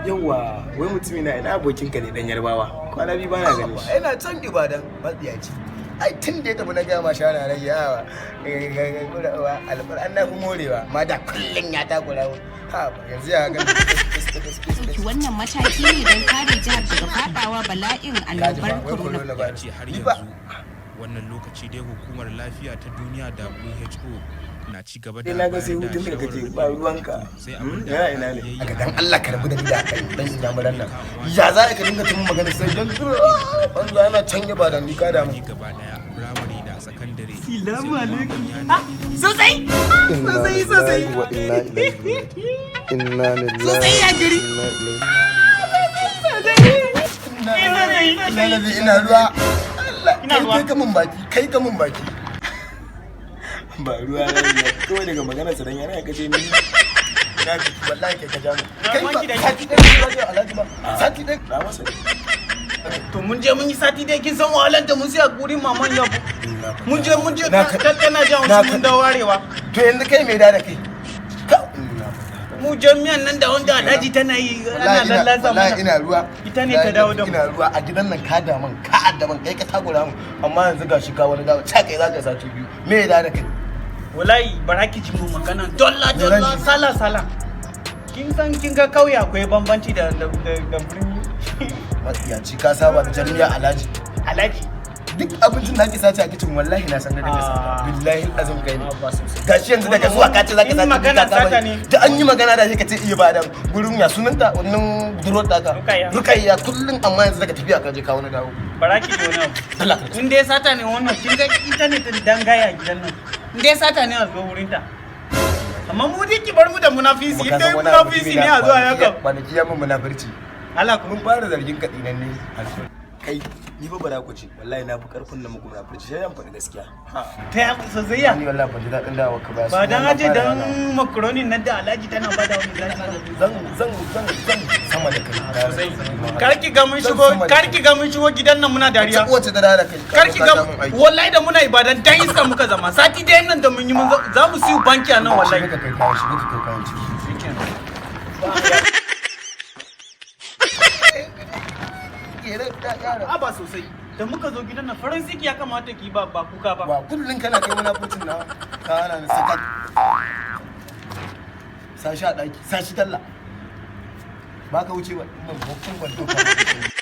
Yawwa, wai mutumi na ina abokinka ne dan Yarbawa. Kwana biyu bana ganin shi. Ina can Ibadan, matsiyaci. Ai tun da ya tafi na gama shana rage yawa. Alƙur'an na fi morewa, ma da kullum ya takura. Ha, yanzu ya ga. Wannan mataki ne don kare jihar daga fadawa bala'in annobar corona. Ce har yanzu wannan lokaci dai hukumar lafiya ta duniya WHO na ci gaba da Ina ga sai hutun da kake ba ruwanka. Ya ina ne? Aka dan Allah ka rabu da ni da kai dan inyamuran nan. Ya za ka dinga tun magana sai dan wanda yana can Ibadan ni ka da mu. gaba daya primary da secondary. Assalamu alaikum. Sosai! Sosai. Inna lillahi. Sosai ya gari! Ina ruwa. Ina ruwa. Kai ka mun baki. Ba ruwa na ne kawai daga maganar sa dan yana kace ni. Na ji wallahi kai ka ja mu. Kai ba sati dai Alhaji ba. Sati dai. Na masa. To mun je mun yi sati dai kin san wahalar da mun sai a gurin maman yabo. Mun je tana jan wasu mun da warewa. To yanzu kai mai da kai. Mu jami'an nan da wanda Alhaji tana yi ana lallasa mana. Wallahi ina ruwa. Ita ne ta dawo da mu. Ina ruwa a gidan nan ka da man ka addaban kai ka takura mu amma yanzu gashi ka wani dawo ta kai zaka sati biyu. Me ya da kai? Wallahi baraki ji mu magana dolla sala. Kin san kin ga kauye akwai bambanci da birni. Matsiyaci ka saba da jami'a Alhaji. Duk abincin da ake sace a kicin wallahi na san da dinga sata. Billahi azum kai ne. Gashi yanzu daga zuwa ka ce zaka sace magana sata ne. Da an yi magana da shi ka ce iya ba da gurin ya sunanta wannan budurwar taka. Rukayya kullun amma yanzu daga tafiya ka je ka wani dawo. Baraki ji wani abu. In dai sata ne wannan kin ga ita ne ta dangaya gidan nan. In dai sata ne a zo wurin ta. Amma mu dai ki bar mu da munafisi, in dai munafisi ne a zuwa haka. Kwanaki ya mun munafirci. Allah ku Mun fara zargin ka dinan ne. Kai ni fa bara ku ce wallahi na fi karfin da muku munafurci sai zan faɗi gaskiya. ta ya sosaiya. Ni wallahi ban ji daɗin dawo ka ba. Ba dan aje dan makaroni nan da Alhaji tana bada wani zan sama da kai. karki ga mun shigo gidan nan muna dariya. Wace da da kai. Karki ga wallahi da muna Ibadan dan iska muka zama. Sati da nan da mun yi mun za mu siyo banki a nan wallahi. Ka kai kayan ciki. A ba sosai. Da muka zo gidan nan farin ciki ya kamata ki ba kuka ba. Ba kullun kana kai munafucin na ka hana ni sakat. Sashi a daki, sashi talla. Ba ka wuce ba, mun hukun gwanto ka.